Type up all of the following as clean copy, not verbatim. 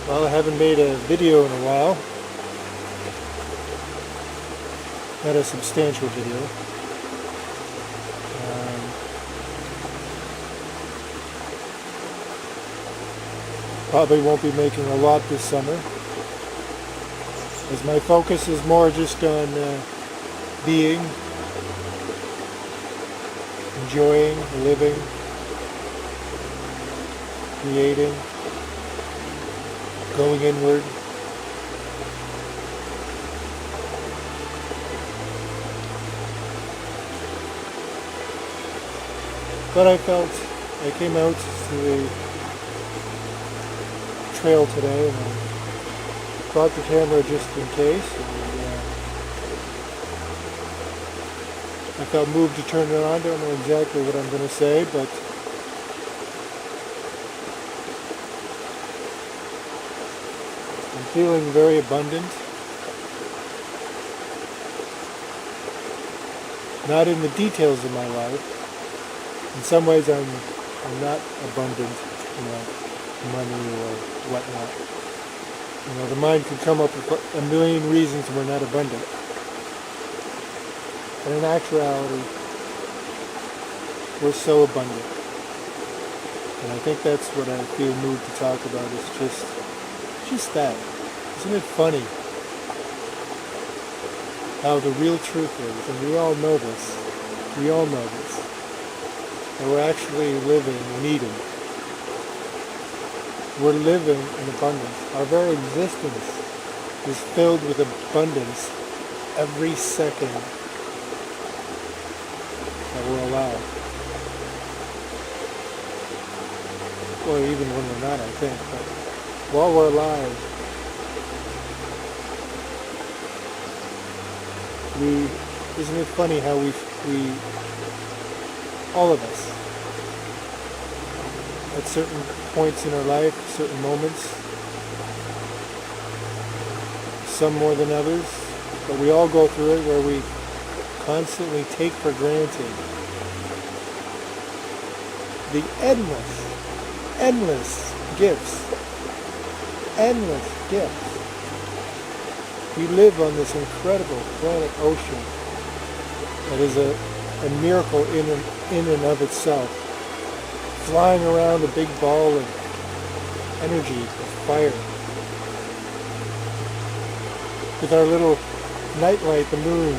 Well, I haven't made a video in a while. Not a substantial video. Probably won't be making a lot this summer, as my focus is more just on being, enjoying, living, creating, going inward. But I came out to the trail today and I brought the camera just in case. And, I felt moved to turn it on. Don't know exactly what I'm going to say, but I'm feeling very abundant. Not in the details of my life. In some ways I'm not abundant, money or whatnot. The mind could come up with a million reasons we're not abundant. But in actuality, we're so abundant. And I think that's what I feel moved to talk about, is just that. Isn't it funny how the real truth is, and we all know this, that we're actually living in Eden. We're living in abundance. Our very existence is filled with abundance every second that we're alive. Or even when we're not, I think. But while we're alive, isn't it funny how we all of us, at certain points in our life, certain moments, some more than others, but we all go through it where we constantly take for granted the endless gifts. We live on this incredible planet ocean that is a miracle in and of itself, flying around a big ball of energy, of fire, with our little nightlight, the moon,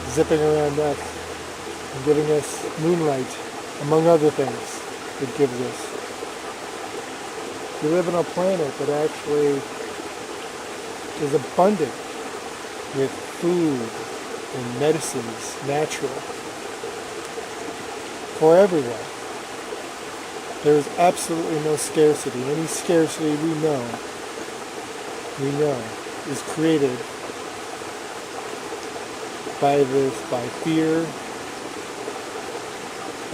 zipping around us and giving us moonlight, among other things it gives us. We live on a planet that actually is abundant with food and medicines, natural, for everyone. There is absolutely no scarcity. Any scarcity we know is created by fear.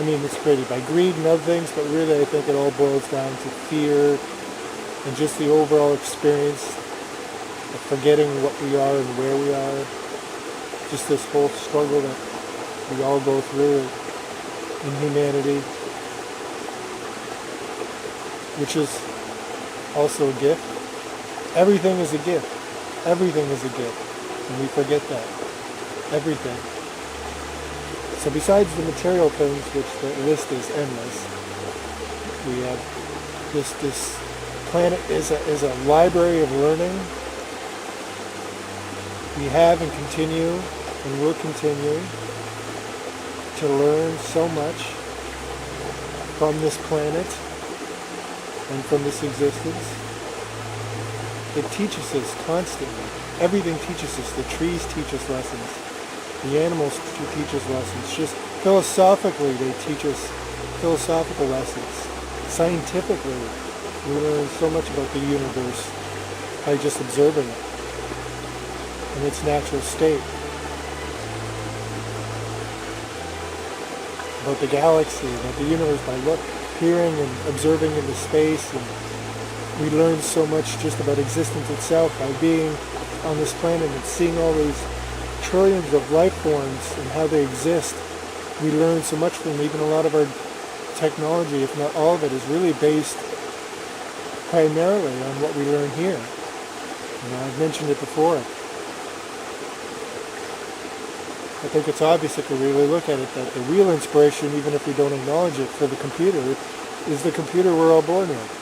It's created by greed and other things, but really I think it all boils down to fear and just the overall experience of forgetting what we are and where we are. Just this whole struggle that we all go through in humanity, which is also a gift. Everything is a gift. Everything is a gift. And we forget that. Everything. So besides the material things, which the list is endless, we have this planet is a library of learning. We have and continue and will continue to learn so much from this planet and from this existence. It teaches us constantly. Everything teaches us. The trees teach us lessons. The animals teach us lessons. Just philosophically, they teach us philosophical lessons. Scientifically, we learn so much about the universe by just observing it in its natural state. About the galaxy, about the universe, by peering and observing into space. And we learn so much just about existence itself by being on this planet and seeing all these trillions of life forms and how they exist. We learn so much from them. Even a lot of our technology, if not all of it, is really based primarily on what we learn here. I've mentioned it before. I think it's obvious if we really look at it that the real inspiration, even if we don't acknowledge it, for the computer is the computer we're all born with.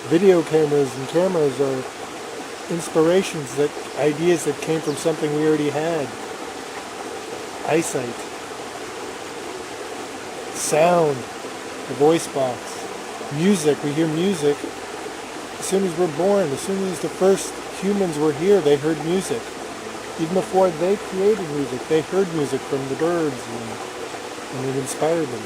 Video cameras and cameras are inspirations, ideas that came from something we already had. Eyesight, sound, the voice box, music. We hear music as soon as we're born. As soon as the first humans were here, they heard music. Even before they created music, they heard music from the birds, and it inspired them.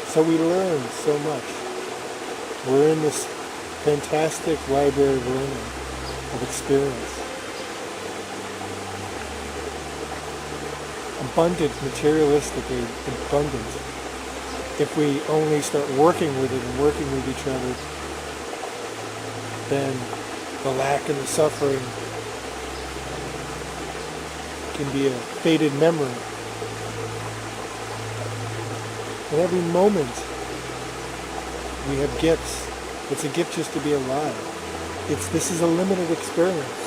So we learn so much. We're in this fantastic library of learning, of experience. Abundant, materialistically abundant. If we only start working with it and working with each other, then the lack and the suffering can be a faded memory. And every moment we have gifts. It's a gift just to be alive. This is a limited experience.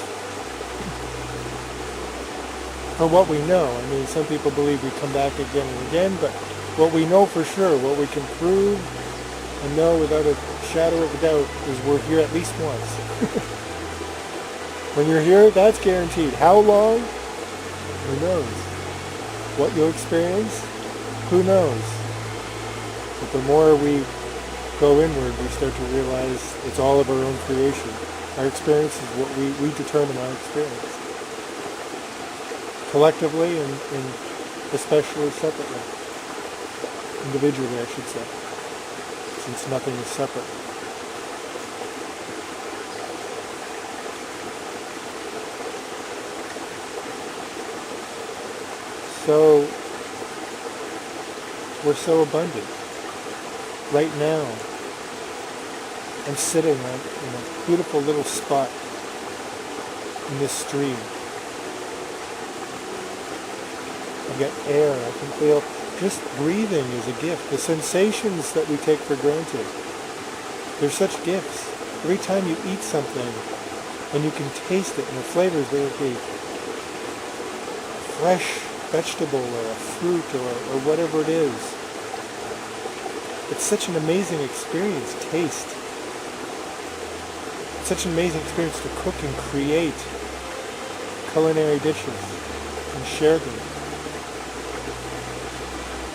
For what we know. I mean, some people believe we come back again and again, but what we know for sure, what we can prove and know without a shadow of a doubt, is we're here at least once. When you're here, that's guaranteed. How long? Who knows? What you'll experience? Who knows? But the more we go inward, we start to realize it's all of our own creation. Our experience is what we determine our experience. Collectively and especially separately. Individually, I should say. Since nothing is separate. So, we're so abundant. Right now, I'm sitting in a beautiful little spot in this stream. I've got air, I can feel. Just breathing is a gift. The sensations that we take for granted, they're such gifts. Every time you eat something and you can taste it and the flavors, whether it be fresh vegetable or a fruit or whatever it is, it's such an amazing experience, taste. It's such an amazing experience to cook and create culinary dishes and share them.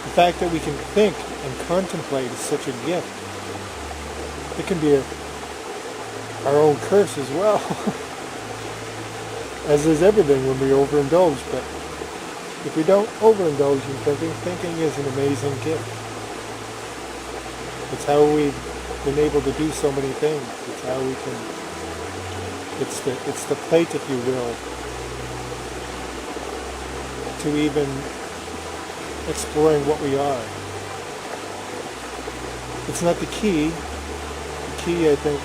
The fact that we can think and contemplate is such a gift. It can be our own curse as well. As is everything when we overindulge, but if we don't overindulge in thinking is an amazing gift. It's how we've been able to do so many things. It's how we can, it's the plate, if you will, to even exploring what we are. It's not the key. The key, I think,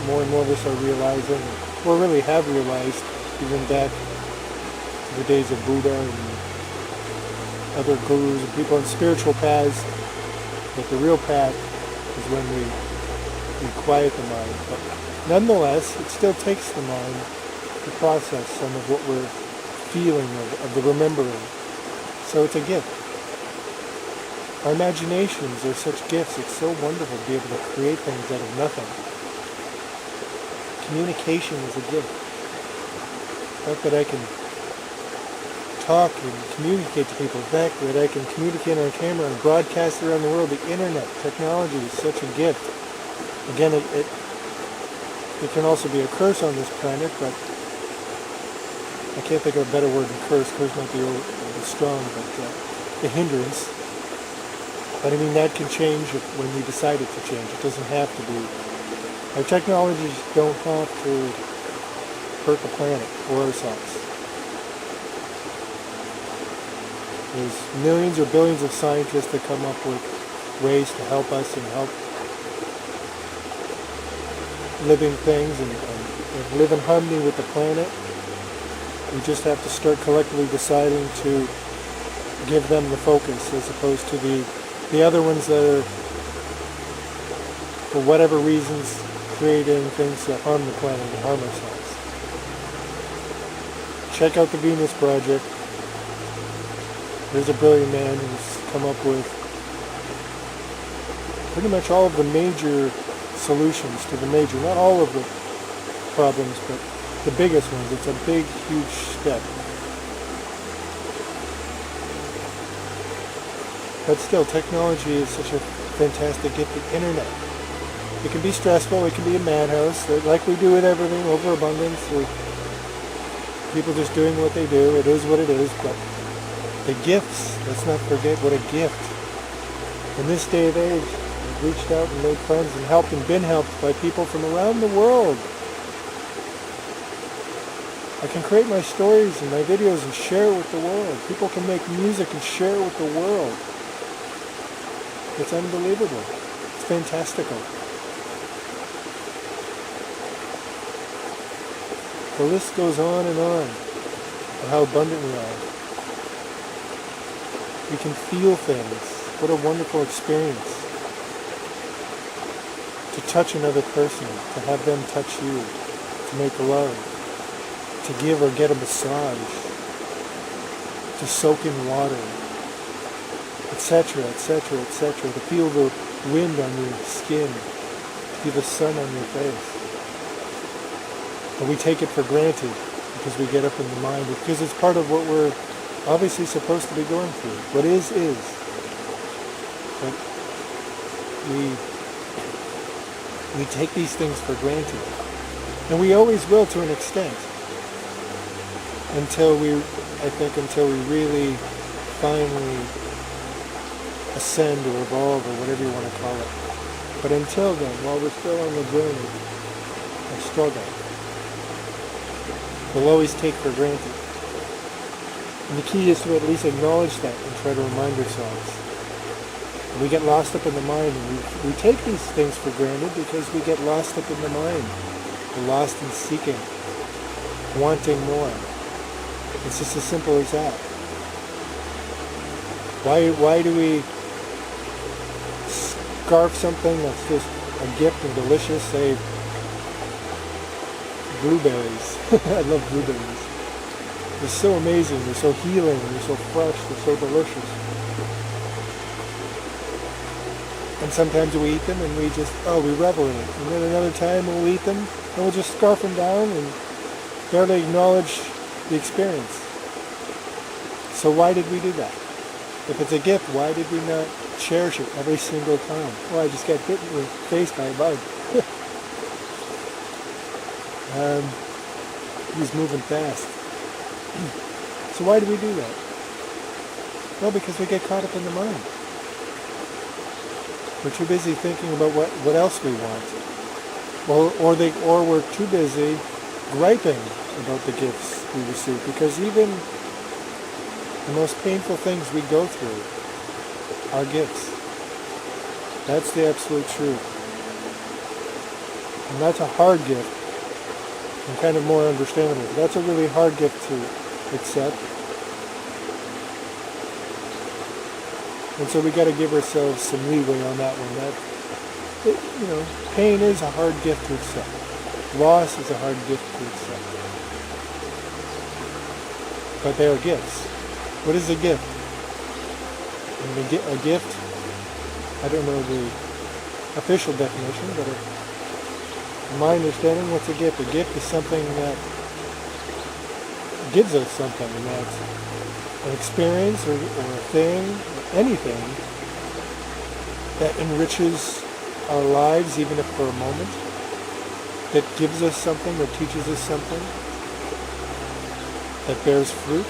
more and more of us are realizing, or really have realized, even back to the days of Buddha and other gurus and people on spiritual paths, that the real path is when we quiet the mind. But nonetheless, it still takes the mind to process some of what we're feeling, of the remembering. So it's a gift. Our imaginations are such gifts. It's so wonderful to be able to create things out of nothing. Communication is a gift. The fact that I can talk and communicate to people. The fact that I can communicate on camera and broadcast around the world, the internet, technology is such a gift. Again, it can also be a curse on this planet, but I can't think of a better word than curse. Curse might be a little strong, but a hindrance. But I mean, that can change when we decide it to change. It doesn't have to be. Our technologies don't have to hurt the planet or ourselves. There's millions or billions of scientists that come up with ways to help us and help living things and live in harmony with the planet. We just have to start collectively deciding to give them the focus as opposed to the other ones that are, for whatever reasons, creating things that harm the planet and harm ourselves. Check out the Venus Project. There's a brilliant man who's come up with pretty much all of the major solutions to the major, not all of the problems, but the biggest ones. It's a big, huge step. But still, technology is such a fantastic gift. The internet. It can be stressful. It can be a madhouse, like we do with everything, overabundance, or people just doing what they do. It is what it is, but the gifts, let's not forget what a gift. In this day and age, I've reached out and made friends and helped and been helped by people from around the world. I can create my stories and my videos and share with the world. People can make music and share with the world. It's unbelievable. It's fantastical. The list goes on and on of how abundant we are. We can feel things. What a wonderful experience. To touch another person, to have them touch you, to make love, to give or get a massage, to soak in water, etc., etc., etc., to feel the wind on your skin, to feel the sun on your face. But we take it for granted because we get up in the mind, because it's part of what we're obviously supposed to be going through. What is. But we take these things for granted. And we always will to an extent. Until we really finally ascend or evolve or whatever you want to call it. But until then, while we're still on the journey of struggle, we'll always take for granted. And the key is to at least acknowledge that and try to remind ourselves. We get lost up in the mind, and we take these things for granted because we get lost up in the mind. We're lost in seeking, wanting more. It's just as simple as that. Why do we scarf something that's just a gift and delicious, say blueberries? I love blueberries. They're so amazing, they're so healing, they're so fresh, they're so delicious. And sometimes we eat them and we revel in it. And then another time we'll eat them and we'll just scarf them down and barely acknowledge the experience. So why did we do that? If it's a gift, why did we not cherish it every single time? Well, I just got bit in the face by a bug. He's moving fast. So why do we do that? Well, because we get caught up in the mind. We're too busy thinking about what else we want. Or we're too busy griping about the gifts we receive, because even the most painful things we go through are gifts. That's the absolute truth. And that's a hard gift, and kind of more understandable. That's a really hard gift to accept. And so we got to give ourselves some leeway on that one. Pain is a hard gift to accept. Loss is a hard gift to accept. But they are gifts. What is a gift? And a gift, I don't know the official definition, but in my understanding, what's a gift? A gift is something that gives us something, and an experience or a thing, or anything that enriches our lives, even if for a moment, that gives us something or teaches us something, that bears fruit.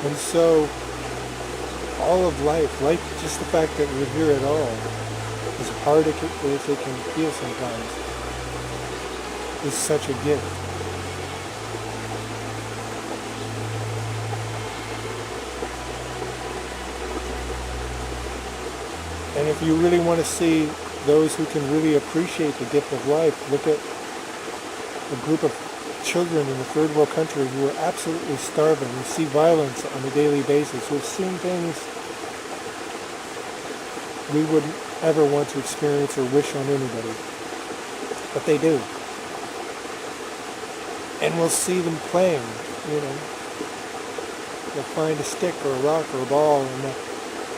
And so, all of life, like just the fact that we're here at all, as hard as it can feel sometimes, is such a gift. And if you really want to see those who can really appreciate the gift of life, look at a group of children in a third world country who are absolutely starving, who see violence on a daily basis, who have seen things we wouldn't ever want to experience or wish on anybody. But they do. And we'll see them playing, They'll find a stick or a rock or a ball, and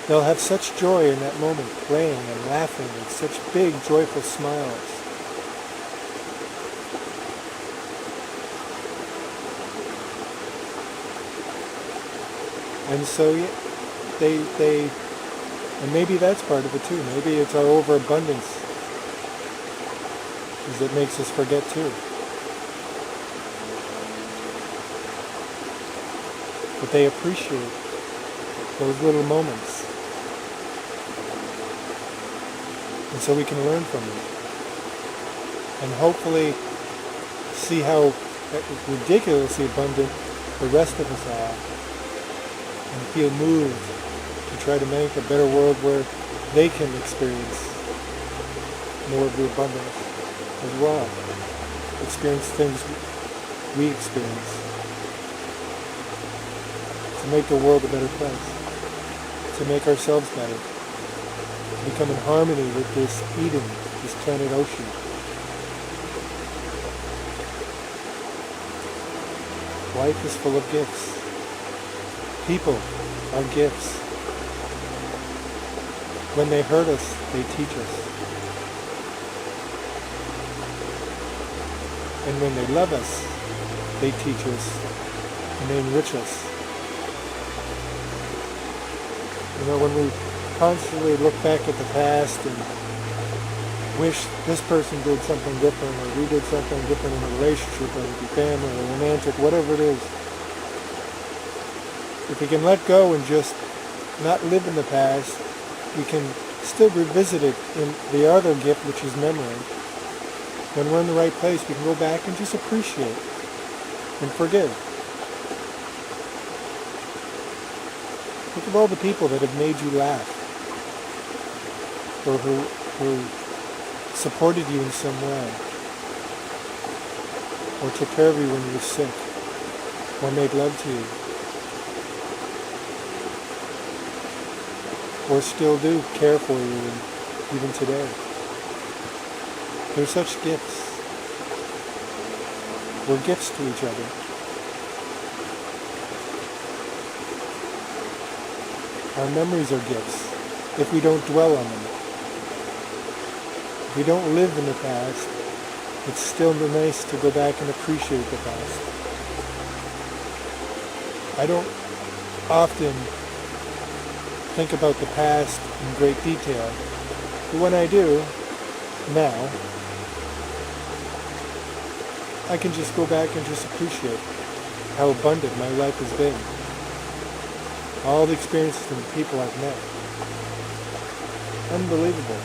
they'll have such joy in that moment, playing and laughing with such big, joyful smiles. And so and maybe that's part of it too. Maybe it's our overabundance that makes us forget too. But they appreciate those little moments. And so we can learn from them. And hopefully see how ridiculously abundant the rest of us are. And feel moved to try to make a better world where they can experience more of the abundance as well. Experience things we experience. To make the world a better place. To make ourselves better. To become in harmony with this Eden, this planet ocean. Life is full of gifts. People are gifts. When they hurt us, they teach us. And when they love us, they teach us and they enrich us. When we constantly look back at the past and wish this person did something different, or we did something different in a relationship, whether it be family or romantic, whatever it is, if we can let go and just not live in the past, we can still revisit it in the other gift, which is memory. When we're in the right place, we can go back and just appreciate and forgive. Think of all the people that have made you laugh, or who supported you in some way, or took care of you when you were sick, or made love to you, or still do care for you even today. They're such gifts. We're gifts to each other. Our memories are gifts if we don't dwell on them. If we don't live in the past, it's still nice to go back and appreciate the past. I don't often think about the past in great detail, but when I do, now, I can just go back and just appreciate how abundant my life has been. All the experiences and the people I've met. Unbelievable.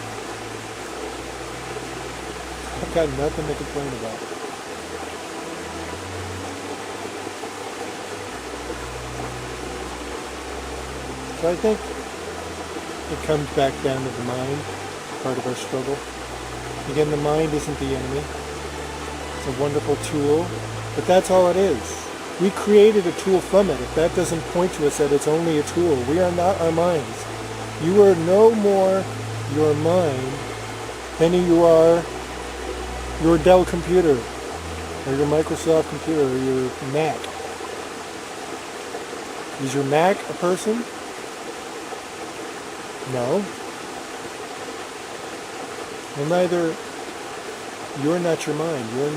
I've got nothing to complain about. So I think it comes back down to the mind, part of our struggle. Again, the mind isn't the enemy. It's a wonderful tool, but that's all it is. We created a tool from it. If that doesn't point to us that it's only a tool, we are not our minds. You are no more your mind than you are your Dell computer, or your Microsoft computer, or your Mac. Is your Mac a person? No. Well, neither. You're not your mind. You're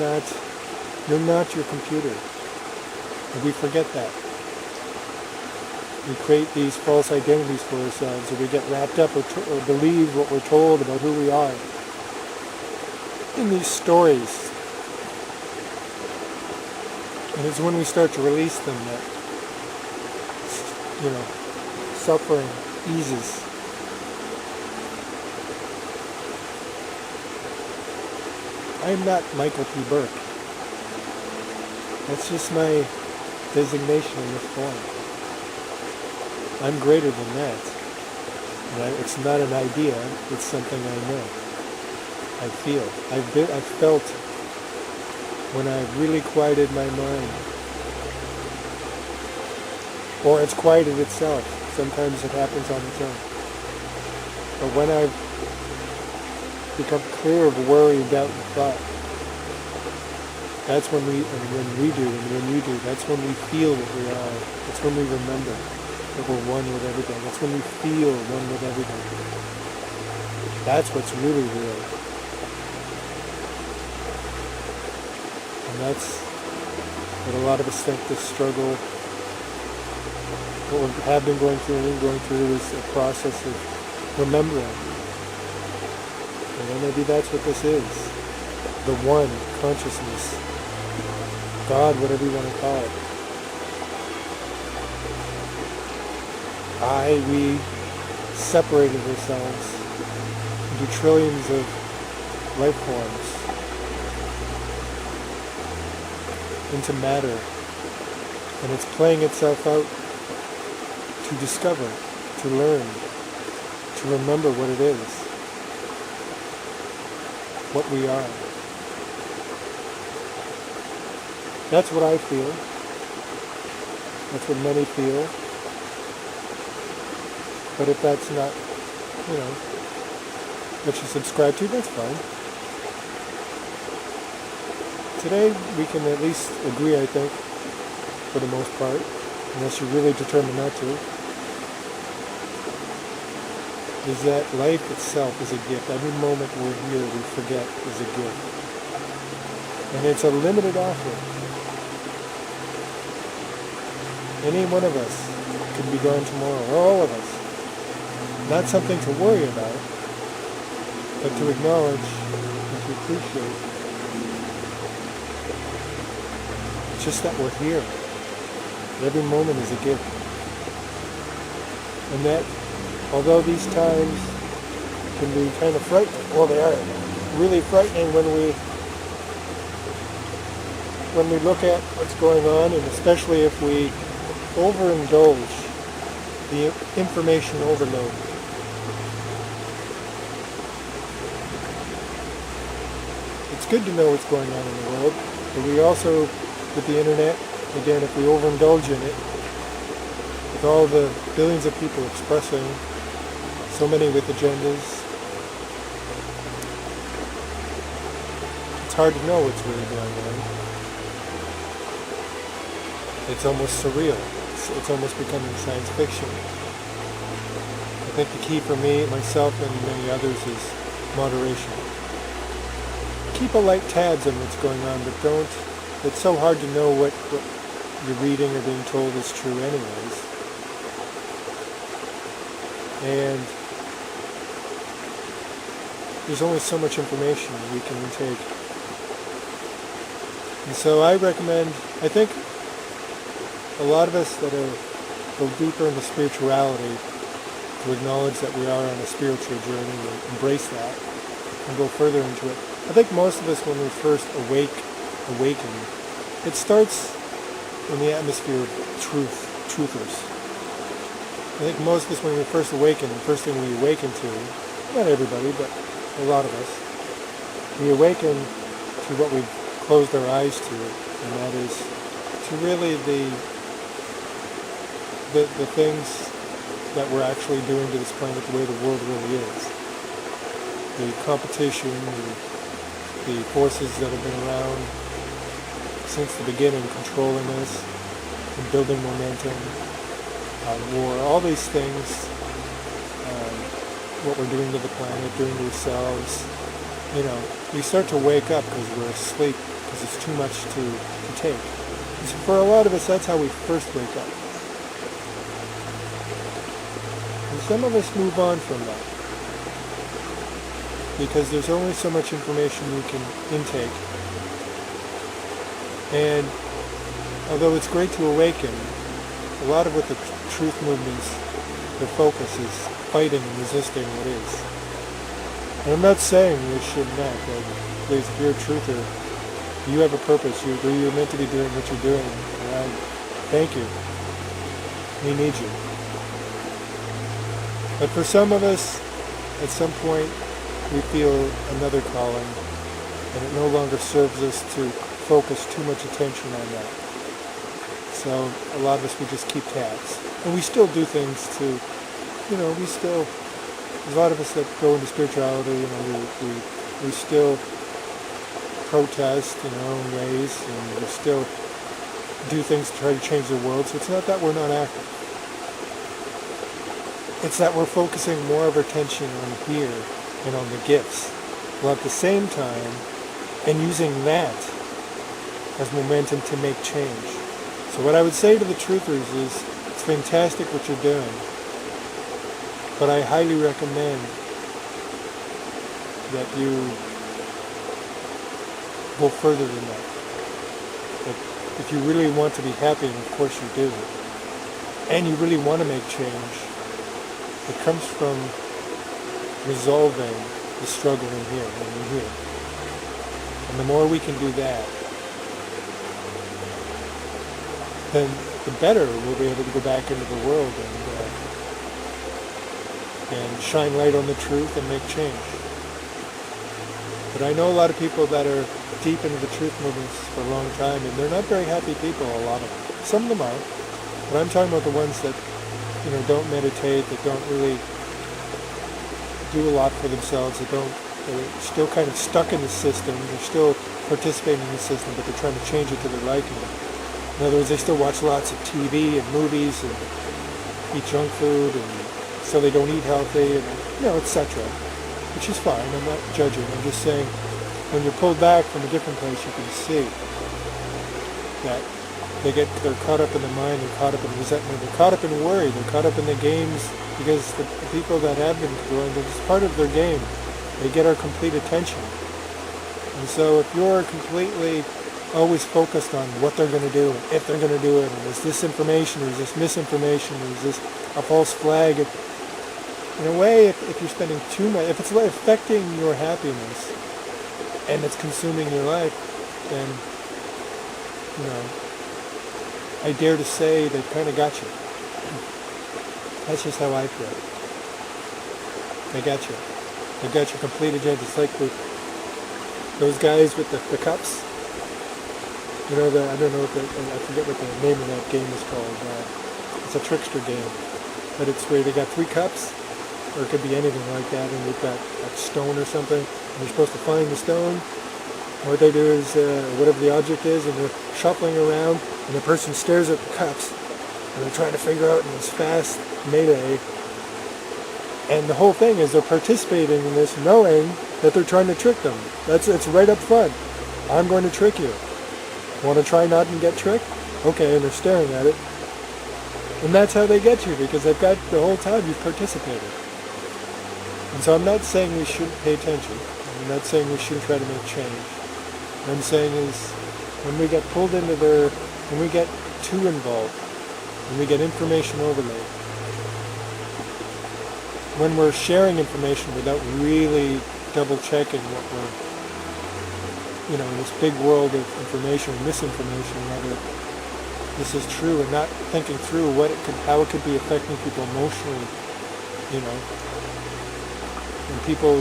not your computer. And we forget that. We create these false identities for ourselves, or we get wrapped up or believe what we're told about who we are in these stories. And it's when we start to release them that, suffering eases. I am not Michael P. Burke. That's just my designation in this form. I'm greater than that. And it's not an idea, it's something I know. I feel. I've felt when I've really quieted my mind. Or it's quieted itself. Sometimes it happens on its own. But when I've become clear of worry, doubt, and thought, that's when you do, that's when we feel what we are. That's when we remember that we're one with everything. That's when we feel one with everything. That's what's really real. And that's what a lot of us think this struggle, what we have been going through and going through, is a process of remembering. And then maybe that's what this is. The one consciousness. God, whatever you want to call it. We separated ourselves into trillions of life forms, into matter, and it's playing itself out to discover, to learn, to remember what it is, what we are. That's what I feel. That's what many feel. But if that's not, what you subscribe to, that's fine. Today, we can at least agree, I think, for the most part, unless you're really determined not to, is that life itself is a gift. Every moment we're here, we forget, is a gift. And it's a limited offer. Any one of us could be gone tomorrow, or all of us. Not something to worry about, but to acknowledge and to appreciate. It's just that we're here. Every moment is a gift. And that, although these times can be kind of frightening, well, they are really frightening when we look at what's going on, and especially if we overindulge the information overload. It's good to know what's going on in the world, but we also, with the internet, again, if we overindulge in it, with all the billions of people expressing, so many with agendas, it's hard to know what's really going on. It's almost surreal. It's almost becoming science fiction. I think the key for me, myself, and many others is moderation. Keep a light tabs on what's going on, but don't. It's so hard to know what you're reading or being told is true anyways. And there's only so much information we can take. And so I think a lot of us that go deeper into spirituality, to acknowledge that we are on a spiritual journey and embrace that and go further into it. I think most of us, when we first awaken, it starts in the atmosphere of truthers. I think most of us, when we first awaken, the first thing we awaken to, not everybody, but a lot of us, we awaken to what we've closed our eyes to, and that is to really the things that we're actually doing to this planet, the way the world really is. The competition, the forces that have been around since the beginning, controlling us and building momentum, war, all these things, what we're doing to the planet, doing to ourselves, we start to wake up because we're asleep, because it's too much to take. So for a lot of us, that's how we first wake up. And some of us move on from that, because there's only so much information you can intake. And although it's great to awaken, a lot of what the truth movements, their focus is fighting and resisting what is. And I'm not saying we shouldn't act. Please, if you're a truther, you have a purpose. You're meant to be doing what you're doing. And I thank you. We need you. But for some of us, at some point, we feel another calling, and it no longer serves us to focus too much attention on that. So a lot of us, we just keep tabs. And we still do things to, there's a lot of us that go into spirituality, we still protest in our own ways, and we still do things to try to change the world. So it's not that we're not active. It's that we're focusing more of our attention on here and on the gifts, while at the same time, and using that as momentum to make change. So what I would say to the truthers is, it's fantastic what you're doing, but I highly recommend that you go further than that. That if you really want to be happy, and of course you do, and you really want to make change, it comes from resolving the struggle in here and in here. And the more we can do that, then the better we'll be able to go back into the world and shine light on the truth and make change. But I know a lot of people that are deep into the truth movements for a long time, and they're not very happy people, a lot of them. Some of them are, but I'm talking about the ones that don't meditate, that don't really do a lot for themselves, they're still kind of stuck in the system, they're still participating in the system, but they're trying to change it to their liking. In other words, they still watch lots of TV and movies and eat junk food, and so they don't eat healthy, and etc. Which is fine, I'm not judging, I'm just saying, when you're pulled back from a different place, you can see that they're caught up in the mind, they're caught up in resentment, they're caught up in worry, they're caught up in the games, because the people that have been going, it's part of their game. They get our complete attention. And so if you're completely always focused on what they're going to do, and if they're going to do it, and is this information, or is this misinformation, or is this a false flag, in a way, if you're spending too much, if it's affecting your happiness, and it's consuming your life, then, I dare to say they've kind of got you. That's just how I feel. They got you. They've got your complete agenda. It's like those guys with the cups. I don't know, I forget what the name of that game is called. It's a trickster game. But it's where they got 3 cups, or it could be anything like that, and they've got a stone or something, and you're supposed to find the stone. What they do is, whatever the object is, and they're shuffling around, and the person stares at the cups, and they're trying to figure out in this fast melee. And the whole thing is they're participating in this knowing that they're trying to trick them. It's right up front. I'm going to trick you. Want to try not and get tricked? Okay, and they're staring at it. And that's how they get you, because they've got the whole time you've participated. And so I'm not saying we shouldn't pay attention. I'm not saying we shouldn't try to make change. What I'm saying is, when we get pulled into when we get too involved, when we get information overload, when we're sharing information without really double checking what we're, in this big world of information, misinformation, whether this is true, and not thinking through how it could be affecting people emotionally, and people,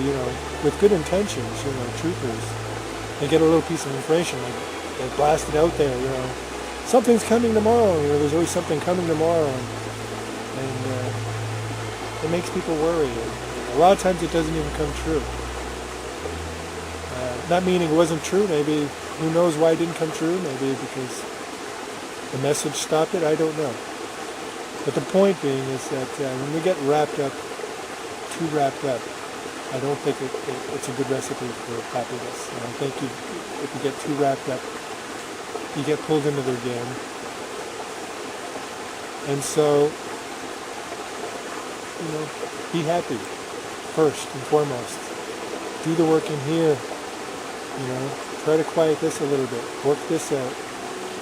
with good intentions, truthers, they get a little piece of information, like they blast it out there, something's coming tomorrow, there's always something coming tomorrow, and it makes people worry. And a lot of times it doesn't even come true. Not meaning it wasn't true, maybe, who knows why it didn't come true, maybe because the message stopped it, I don't know. But the point being is that when we get too wrapped up, I don't think it's a good recipe for happiness. And I think if you get too wrapped up, you get pulled into their game. And so, be happy first and foremost. Do the work in here. Try to quiet this a little bit. Work this out.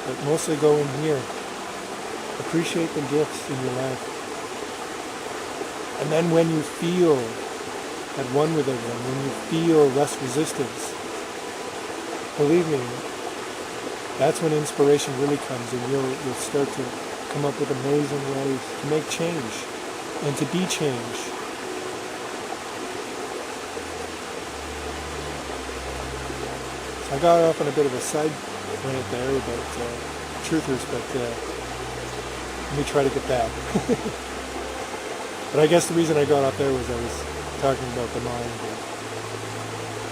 But mostly go in here. Appreciate the gifts in your life. And then when you feel at one with everyone, when you feel less resistance, believe me, that's when inspiration really comes, and you'll start to come up with amazing ways to make change and to be change. I got off on a bit of a side rant there about truthers, but let me try to get back. But I guess the reason I got off there was I was talking about the mind.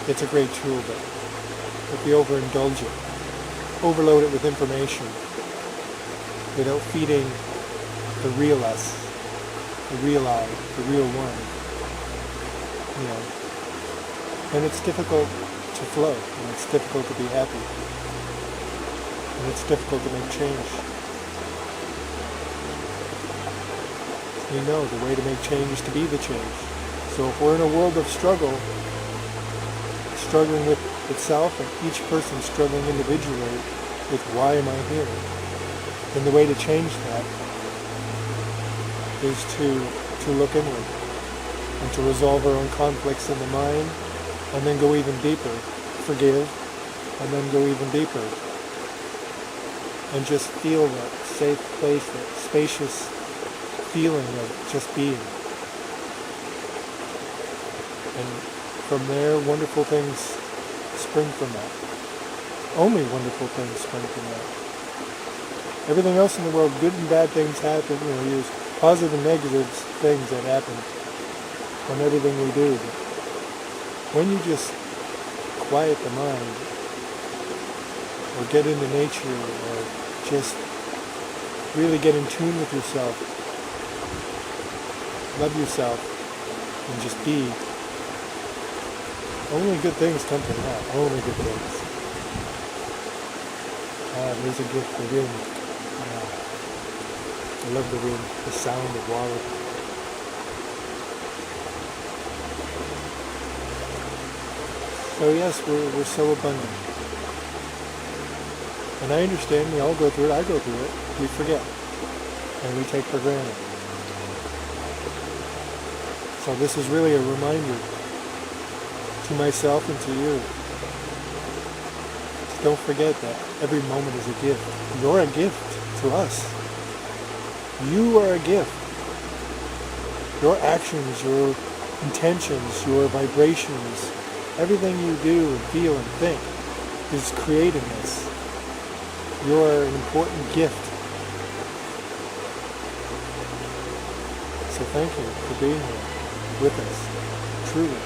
It's a great tool, but if we overindulge it, overload it with information without feeding the real us, the real I, the real one, then it's difficult to flow, and it's difficult to be happy, and it's difficult to make change. The way to make change is to be the change. So if we're in a world of struggle, struggling with itself, and each person struggling individually with why am I here, then the way to change that is to look inward and to resolve our own conflicts in the mind, and then go even deeper, forgive, and then go even deeper, and just feel that safe place, that spacious feeling of just being. And from there, wonderful things spring from that. Only wonderful things spring from that. Everything else in the world, good and bad things happen. There's positive and negative things that happen from everything we do. But when you just quiet the mind, or get into nature, or just really get in tune with yourself, love yourself, and just be, only good things come from that. Only good things. There's a gift, the wind. I love the wind, the sound of water. So yes, we're so abundant. And I understand, we all go through it, I go through it. We forget. And we take for granted. So this is really a reminder to myself and to you. Just don't forget that every moment is a gift. You're a gift to us. You are a gift. Your actions, your intentions, your vibrations, everything you do and feel and think is creating this. You're an important gift. So thank you for being here with us, truly.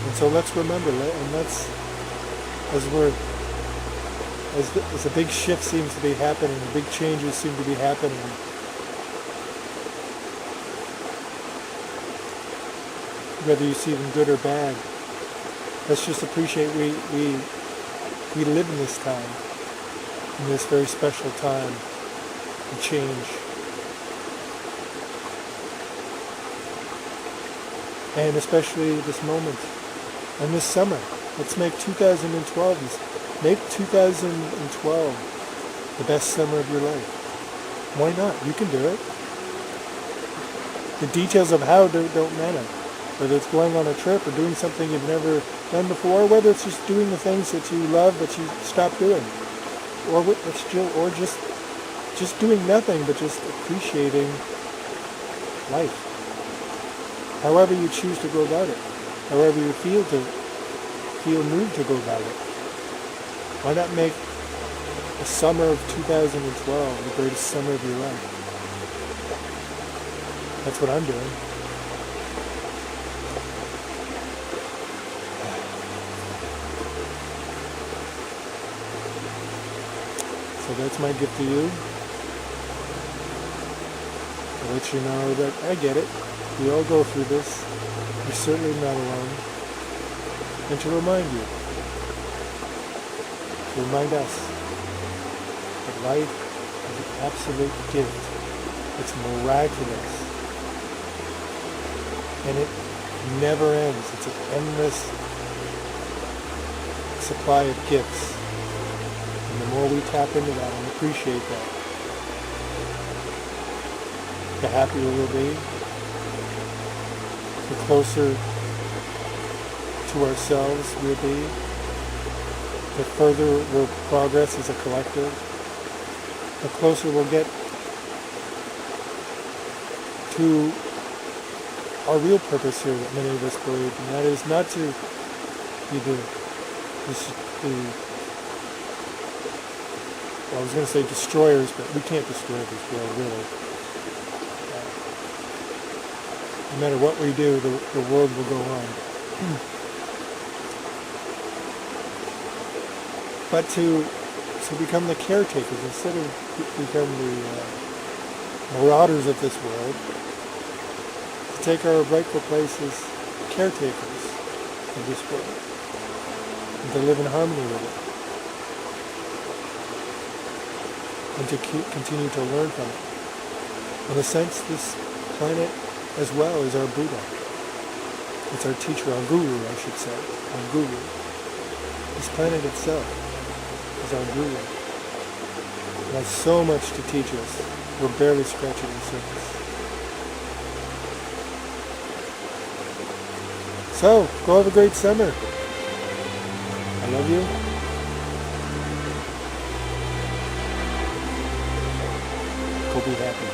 And so let's remember, and let's, as a big shift seems to be happening, big changes seem to be happening, whether you see them good or bad, let's just appreciate we live in this time, in this very special time of change. And especially this moment and this summer. Let's make 2012 the best summer of your life. Why not? You can do it. The details of how don't matter. Whether it's going on a trip or doing something you've never done before, whether it's just doing the things that you love but you stop doing, or just doing nothing but just appreciating life. However you choose to go about it, however you feel moved to go about it. Why not make the summer of 2012 the greatest summer of your life? That's what I'm doing. So that's my gift to you. let you know that I get it. We all go through this. You're certainly not alone. And to remind you, to remind us that life is an absolute gift. It's miraculous. And it never ends. It's an endless supply of gifts. And the more we tap into that and appreciate that, the happier we'll be, the closer to ourselves we'll be, the further we'll progress as a collective, the closer we'll get to our real purpose here that many of us believe, and that is not to be I was going to say destroyers, but we can't destroy this world, really. No matter what we do, the world will go on. But to become the caretakers, instead of become the marauders of this world, to take our rightful place as caretakers of this world, and to live in harmony with it, and to continue to learn from it. In a sense, this planet as well is our Buddha. It's our teacher, our guru, I should say, our guru. This planet itself is our guru. It has so much to teach us. We're barely scratching the surface. So, go have a great summer. I love you. Go be happy.